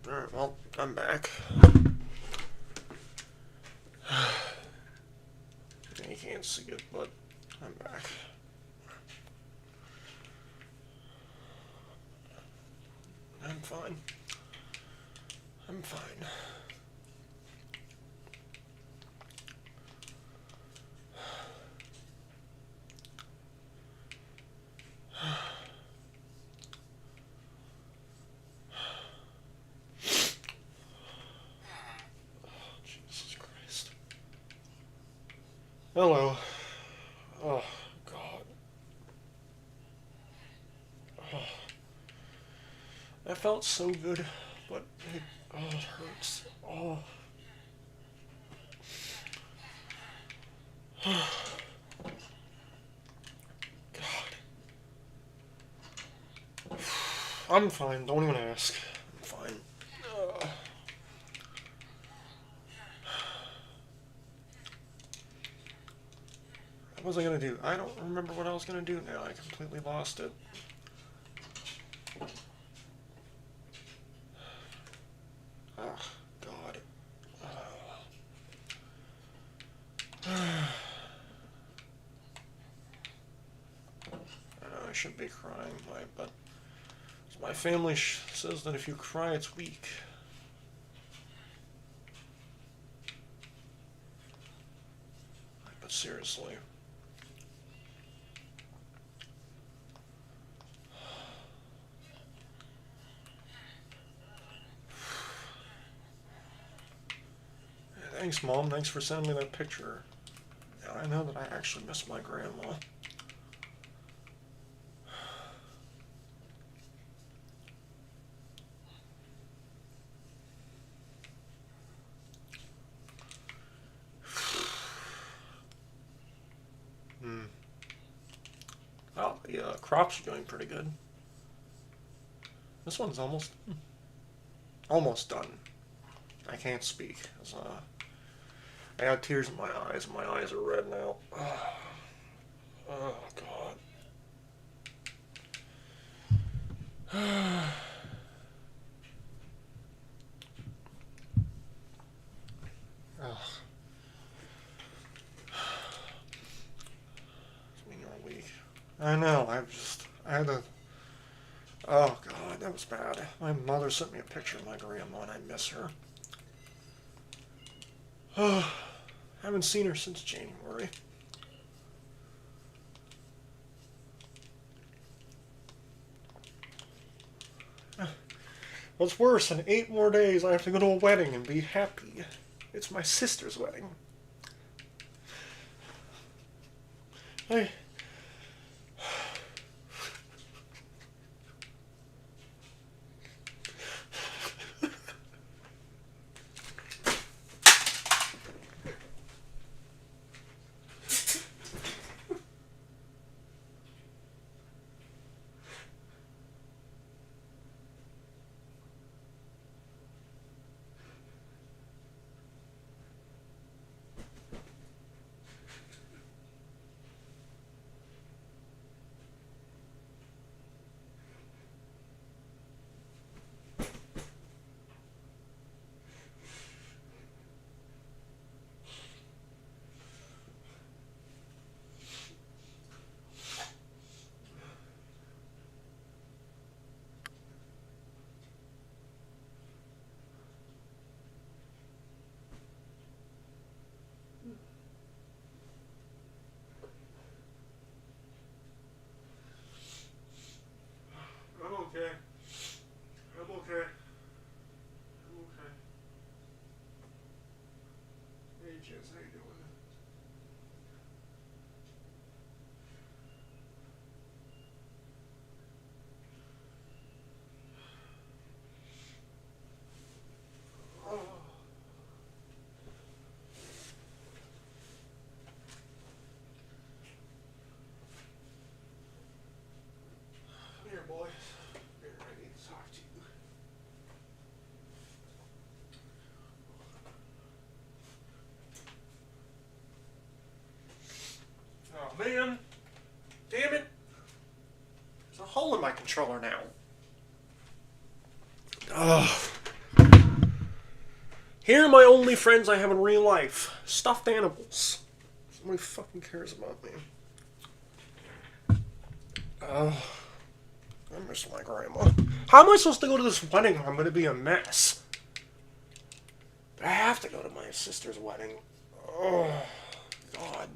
Speaker 1: Alright, well, I'm back. You can't see it, but I'm back. I'm fine. I'm fine. Jesus Christ. Hello. Oh, God. Oh. That felt so good, but it hurts. Oh. God. I'm fine. Don't even ask. I'm fine. What was I gonna do? I don't remember what I was gonna do now. I completely lost it. Oh, God. I know I shouldn't be crying, but my family says that if you cry, it's weak. But seriously. Thanks, Mom. Thanks for sending me that picture. Now I know that I actually miss my grandma. Well, the crops are doing pretty good. This one's almost done. I can't speak. I had tears in my eyes, and my eyes are red now. Oh, God. Ugh. I mean, you're weak. I know, I had to. Oh, God, that was bad. My mother sent me a picture of my grandma, and I miss her. Oh, haven't seen her since January. What's worse, in 8 more days I have to go to a wedding and be happy. It's my sister's wedding. I... I'm okay. I'm okay. I'm okay. Hey, Jess, how you doing? Oh. Come here, boy. Here, I need to talk to you. Oh, man. Damn it. There's a hole in my controller now. Ugh.
Speaker 2: Here are my only friends I have in real life. Stuffed animals. Nobody fucking cares about me. Oh, I miss my grandma. How am I supposed to go to this wedding? I'm gonna be a mess. But I have to go to my sister's wedding. Oh, God.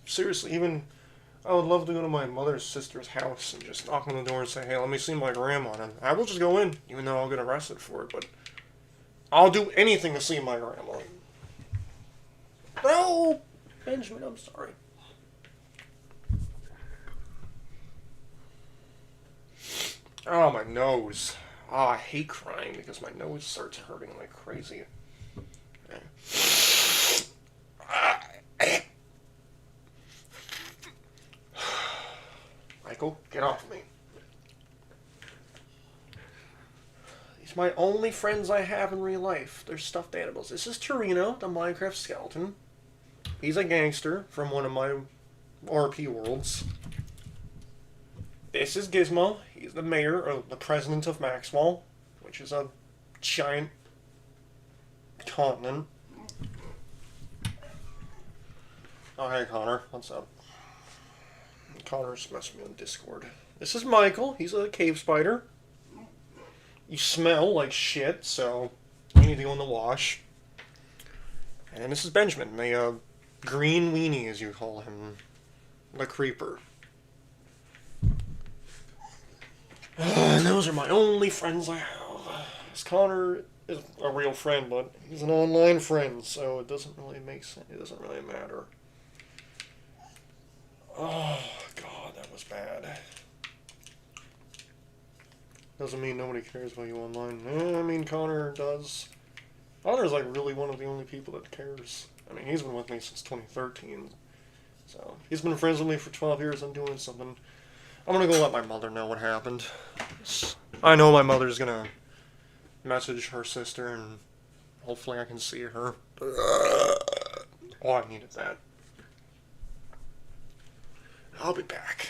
Speaker 2: Seriously, even I would love to go to my mother's sister's house and just knock on the door and say, hey, let me see my grandma. And I will just go in, even though I'll get arrested for it. But I'll do anything to see my grandma. No! Benjamin, I'm sorry. Oh, my nose. Oh, I hate crying because my nose starts hurting like crazy. Michael, get off me. These are my only friends I have in real life. They're stuffed animals. This is Torino, the Minecraft skeleton. He's a gangster from one of my RP worlds. This is Gizmo. He's the mayor, or the president of Maxwell, which is a giant continent. Oh, hey, Connor. What's up? Connor's messaging me on Discord. This is Michael. He's a cave spider. You smell like shit, so you need to go in the wash. And this is Benjamin, the green weenie, as you call him. The creeper. And those are my only friends I have. This Connor is a real friend, but he's an online friend, so it doesn't really make sense. It doesn't really matter. Oh, God, that was bad. Doesn't mean nobody cares about you online. I mean, Connor does. Connor's like really one of the only people that cares. I mean, he's been with me since 2013. So, he's been friends with me for 12 years. I'm doing something. I'm gonna go let my mother know what happened. I know my mother's gonna message her sister and hopefully I can see her. Oh, I needed that. I'll be back.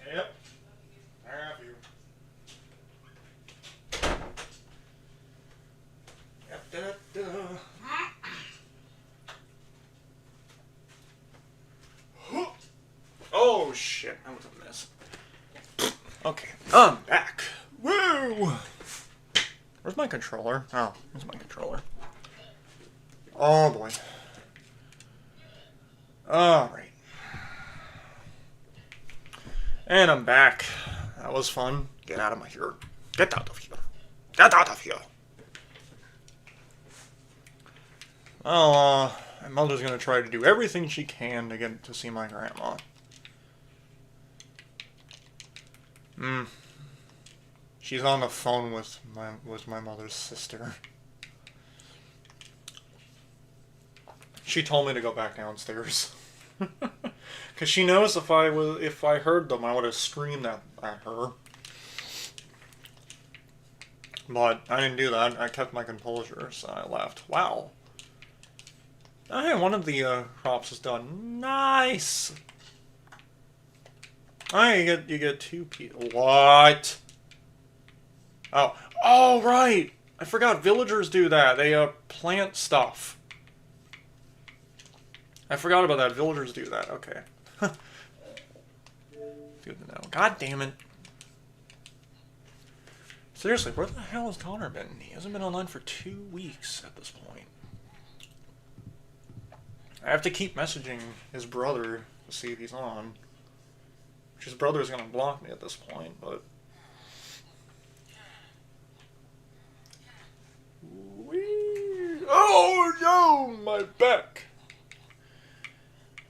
Speaker 1: Yep. I have you. Yep. Da-da-da. Oh shit, that was a mess. Okay, I'm back. Woo! Where's my controller? Oh, there's my controller. Oh boy. Alright. And I'm back. That was fun. Get out of my here. Get out of here. Get out of here. Well, my mother's gonna try to do everything she can to get to see my grandma. She's on the phone with my mother's sister. She told me to go back downstairs. Cause she knows if I heard them, I would have screamed at her. But I didn't do that. I kept my composure, so I left. Wow. Oh, hey, one of the crops is done. Nice. Oh, you get 2 people. What? Oh, right. I forgot. Villagers do that. They plant stuff. I forgot about that. Villagers do that. Okay. Good to know. God damn it. Seriously, where the hell has Connor been? He hasn't been online for 2 weeks at this point. I have to keep messaging his brother to see if he's on. His brother's gonna block me at this point, but... Oh no, my back!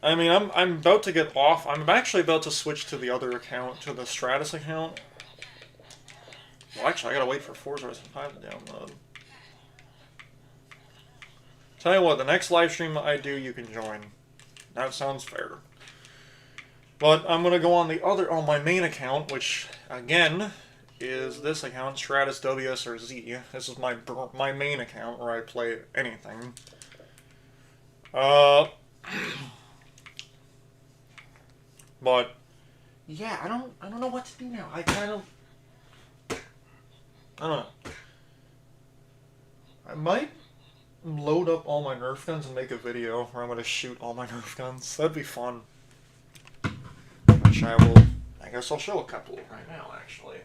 Speaker 1: I mean, I'm about to get off. I'm actually about to switch to the other account, to the Stratus account. Well, actually, I gotta wait for Forza Horizon 5 to download. Tell you what, the next live stream I do, you can join. That sounds fair. But I'm gonna go on my main account, which again is this account, Stratus WSRZ. This is my main account where I play anything. But yeah, I don't know what to do now. I don't know. I might load up all my Nerf guns and make a video where I'm gonna shoot all my Nerf guns. That'd be fun. Which I guess I'll show a couple right now, actually.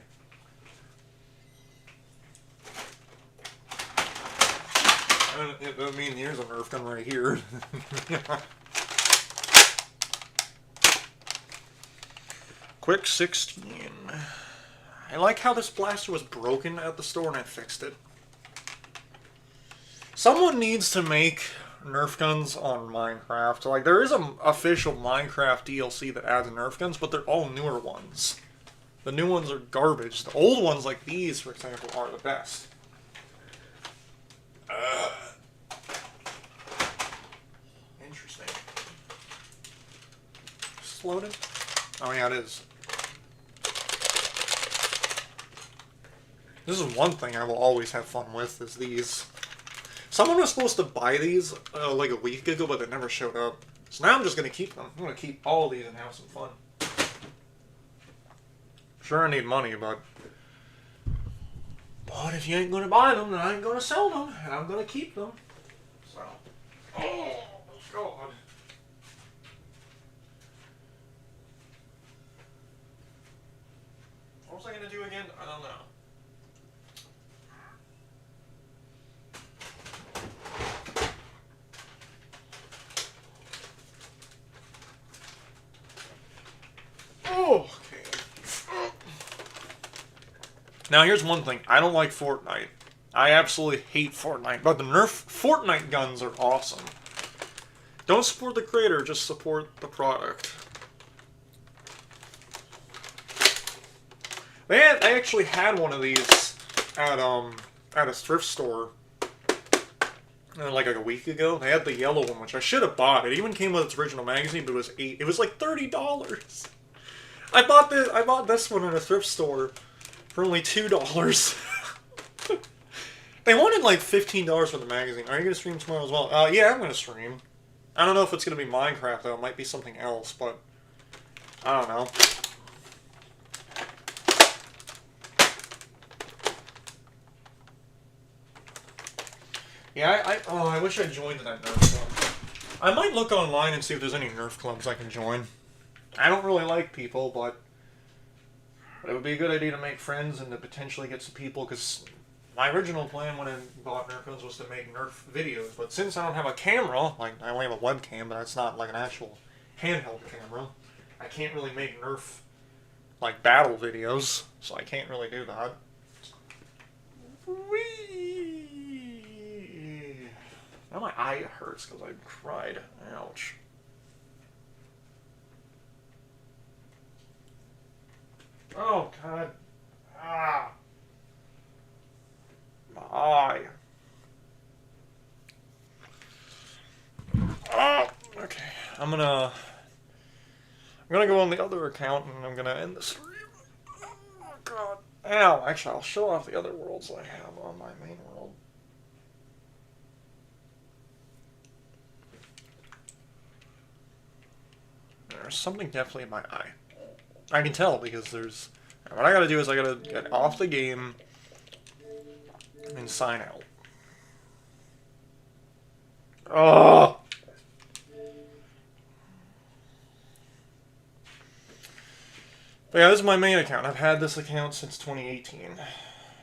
Speaker 1: I mean, here's a Nerf gun right here. Quick 16. I like how this blaster was broken at the store and I fixed it. Someone needs to make Nerf guns on Minecraft. Like, there is an official Minecraft DLC that adds Nerf guns, but they're all newer ones. The new ones are garbage. The old ones, like these, for example, are the best. Interesting. Is this loaded? Oh yeah, it is. This is one thing I will always have fun with, is these. Someone was supposed to buy these like a week ago, but they never showed up. So now I'm just going to keep them. I'm going to keep all these and have some fun. Sure, I need money, but if you ain't going to buy them, then I ain't going to sell them, and I'm going to keep them. So, oh, God. What was I going to do again? I don't know. Okay. Now here's one thing. I don't like Fortnite. I absolutely hate Fortnite. But the Nerf Fortnite guns are awesome. Don't support the creator, just support the product. They actually had one of these at a thrift store like a week ago. They had the yellow one, which I should have bought. It even came with its original magazine, but it was like $30. I bought this one in a thrift store for only $2. They wanted like $15 for the magazine. Are you gonna stream tomorrow as well? Yeah, I'm gonna stream. I don't know if it's gonna be Minecraft though. It might be something else, but I don't know. Yeah, I wish I joined that Nerf club. I might look online and see if there's any Nerf clubs I can join. I don't really like people, but it would be a good idea to make friends and to potentially get some people, because my original plan when I bought Nerf guns was to make Nerf videos, but since I don't have a camera, like, I only have a webcam, but it's not like an actual handheld camera, I can't really make Nerf, like, battle videos, so I can't really do that. Whee! Now my eye hurts because I cried. Ouch. Oh, God. Ah. My eye. Oh, okay. I'm gonna go on the other account and I'm gonna end the stream. Oh, God. Ow. Actually, I'll show off the other worlds I have on my main world. There's something definitely in my eye. I can tell because there's... What I gotta do is I gotta get off the game and sign out. Oh! But yeah, this is my main account. I've had this account since 2018.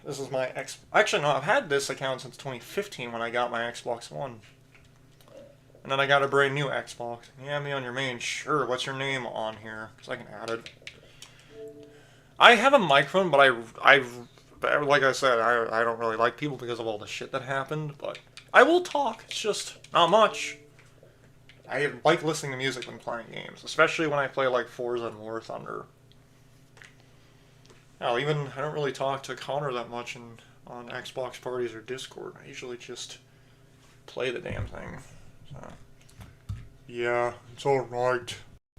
Speaker 1: This is my Actually, no, I've had this account since 2015 when I got my Xbox One. And then I got a brand new Xbox. You have me on your main? Sure, what's your name on here? Because I can add it. I have a microphone, but like I said, I don't really like people because of all the shit that happened, but I will talk. It's just not much. I like listening to music when playing games, especially when I play like Forza and War Thunder. Hell, I don't really talk to Connor that much on Xbox parties or Discord. I usually just play the damn thing. So. Yeah, it's alright.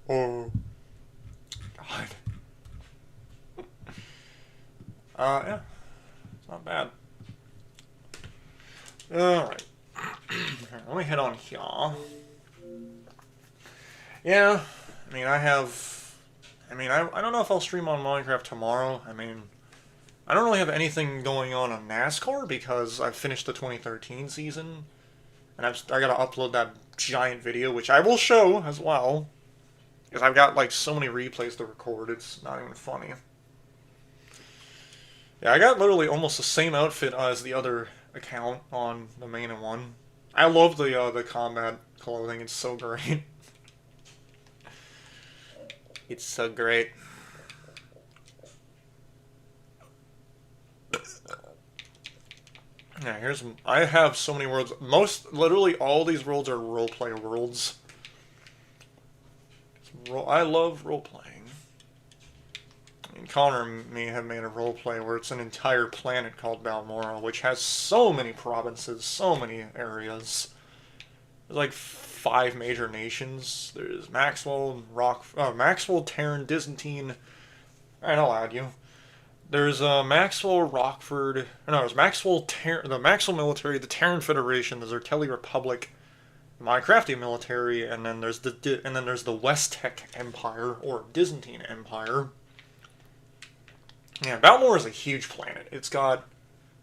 Speaker 1: Oh. God. Yeah. It's not bad. Alright. Let me head on here. Yeah. I don't know if I'll stream on Minecraft tomorrow. I don't really have anything going on NASCAR because I've finished the 2013 season. And I gotta upload that giant video, which I will show as well. Because I've got, like, so many replays to record, it's not even funny. Yeah, I got literally almost the same outfit as the other account on the main one. I love the combat clothing, it's so great. It's so great. Yeah, I have so many worlds. Literally all these worlds are roleplay worlds. I love role-playing. Connor and me have made a roleplay where it's an entire planet called Balmora, which has so many provinces, so many areas. There's like 5 major nations. There's Maxwell, Maxwell, Terran, Byzantine. Alright, I'll add you. There's Maxwell, Rockford. No, there's Maxwell, the Maxwell military, the Terran Federation, the Zertelli Republic, the Minecraftian military, and then there's the Westtech Empire or Byzantine Empire. Yeah, Balmora is a huge planet. It's got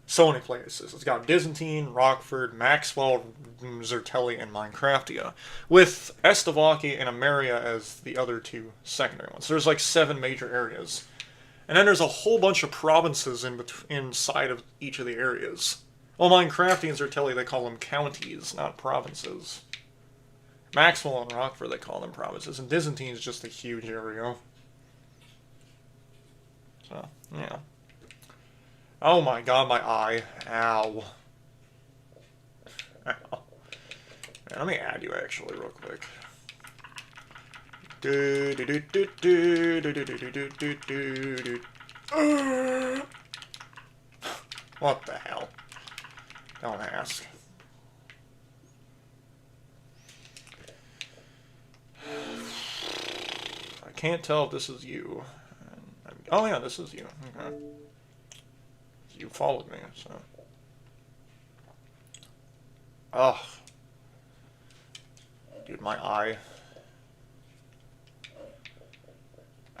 Speaker 1: so many places. It's got Byzantine, Rockford, Maxwell, Zertelli, and Minecraftia, with Estivaki and Ameria as the other 2 secondary ones. So there's like 7 major areas. And then there's a whole bunch of provinces inside of each of the areas. Well, Minecraftians Zertelli, they call them counties, not provinces. Maxwell and Rockford, they call them provinces. And Byzantine is just a huge area. So, yeah. Oh my god, my eye. Ow. Ow. Yeah, let me add you, actually, real quick. What the hell? Don't ask. I can't tell if this is you. Oh yeah, this is you. Okay. You followed me, so. Ugh. Dude, my eye.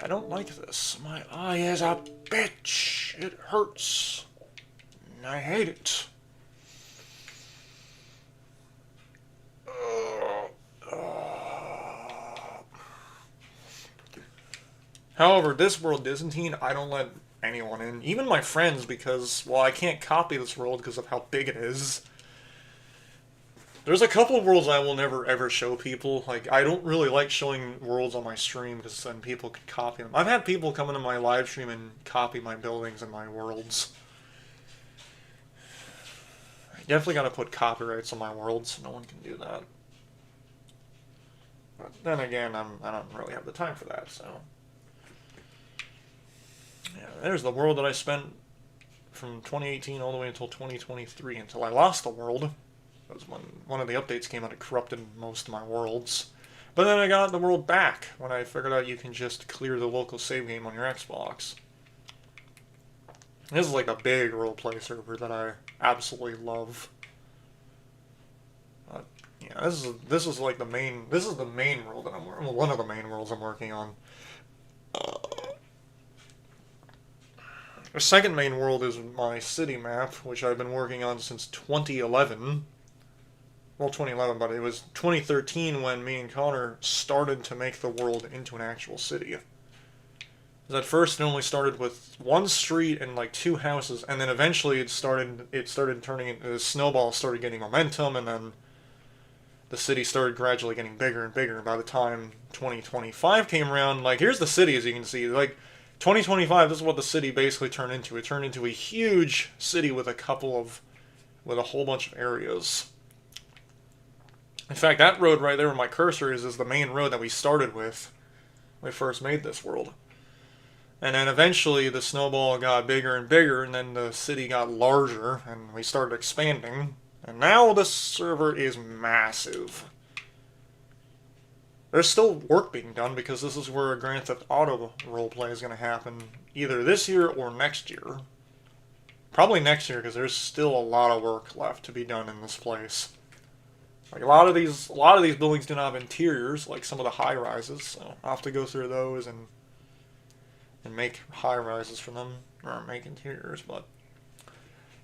Speaker 1: I don't like this. My eye is a bitch. It hurts. And I hate it. However, this world Byzantine, I don't let anyone in, even my friends, because, well, I can't copy this world because of how big it is. There's a couple of worlds I will never ever show people. Like, I don't really like showing worlds on my stream because then people can copy them. I've had people come into my live stream and copy my buildings and my worlds. I definitely gotta put copyrights on my worlds so no one can do that. But then again, I don't really have the time for that, so. Yeah, there's the world that I spent from 2018 all the way until 2023, until I lost the world. That was when one of the updates came out, it corrupted most of my worlds. But then I got the world back when I figured out you can just clear the local save game on your Xbox. This is like a big roleplay server that I absolutely love. Yeah, this is like the main world that I'm working. Well, one of the main worlds I'm working on. The second main world is my city map, which I've been working on since 2011. Well, 2011, but it was 2013 when me and Connor started to make the world into an actual city. At first, it only started with one street and like 2 houses, and then eventually it started turning into, the snowball started getting momentum, and then the city started gradually getting bigger and bigger. And by the time 2025 came around, like, here's the city, as you can see. Like, 2025, this is what the city basically turned into. It turned into a huge city with a whole bunch of areas. In fact, that road right there where my cursor is the main road that we started with when we first made this world. And then eventually the snowball got bigger and bigger, and then the city got larger, and we started expanding. And now this server is massive. There's still work being done because this is where a Grand Theft Auto roleplay is going to happen either this year or next year. Probably next year because there's still a lot of work left to be done in this place. Like a lot of these buildings do not have interiors like some of the high rises, so I'll have to go through those and make high rises for them, or make interiors, but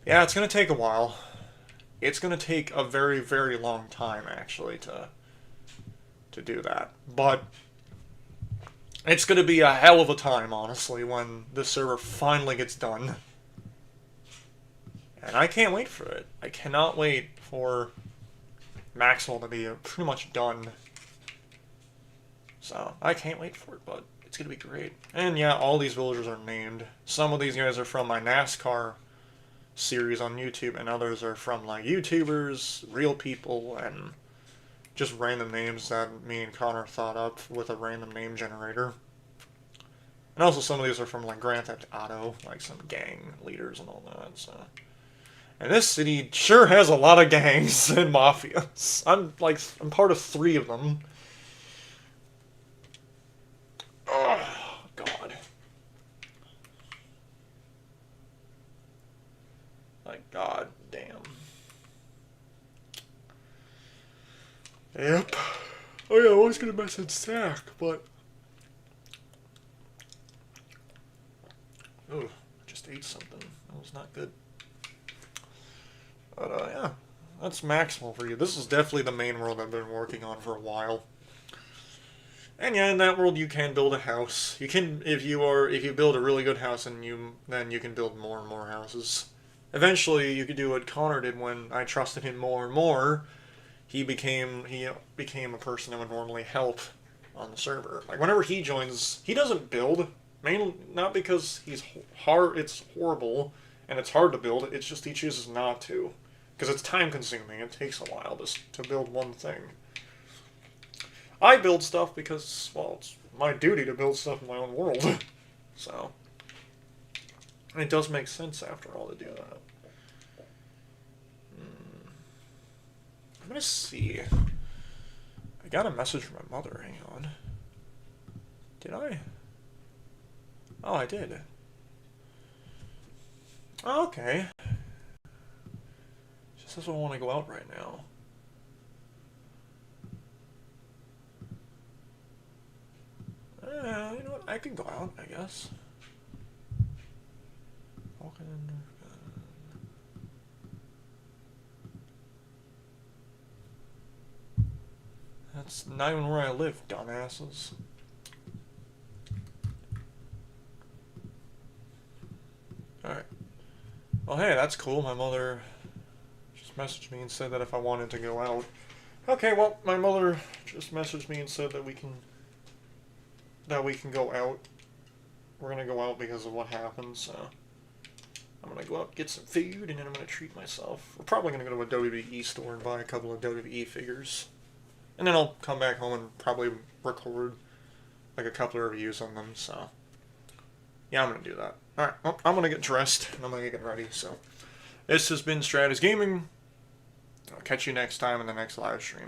Speaker 1: yeah, it's going to take a while. It's going to take a very, very long time, actually, to do that. But it's going to be a hell of a time, honestly, when this server finally gets done. And I can't wait for it. I cannot wait for Maximal to be pretty much done. So, I can't wait for it, but it's going to be great. And yeah, all these villagers are named. Some of these guys are from my NASCAR series on YouTube, and others are from like YouTubers, real people, and just random names that me and Connor thought up with a random name generator. And also some of these are from like Grand Theft Auto, like some gang leaders and all that, so. And this city sure has a lot of gangs and mafias. I'm part of 3 of them. Oh, God. Like, God damn. Yep. Oh yeah, I was gonna message Zach, but... Oh, I just ate something. That was not good. But, yeah. That's Maximal for you. This is definitely the main world I've been working on for a while. And yeah, in that world you can build a house. You can, if you build a really good house, and then you can build more and more houses. Eventually, you could do what Connor did when I trusted him more and more. He became a person that would normally help on the server. Like whenever he joins, he doesn't build. Mainly not because it's horrible and it's hard to build. It's just he chooses not to, because it's time consuming. It takes a while to build one thing. I build stuff because, well, it's my duty to build stuff in my own world. So, it does make sense after all to do that. I'm gonna see. I got a message from my mother. Hang on. Did I? Oh, I did. Oh, okay. She says I want to go out right now. You know what? I can go out, I guess. Walking in. That's not even where I live, dumbasses. Alright. Well, hey, that's cool. My mother just messaged me and said that if I wanted to go out. Okay, well, my mother just messaged me and said that we can go out. We're gonna go out because of what happened, so I'm gonna go out, get some food, and then I'm gonna treat myself. We're probably gonna go to a WWE store and buy a couple of WWE figures. And then I'll come back home and probably record like a couple of reviews on them, so yeah, I'm gonna do that. Alright, well, I'm gonna get dressed and I'm gonna get ready, so this has been Stratus Gaming. I'll catch you next time in the next live stream.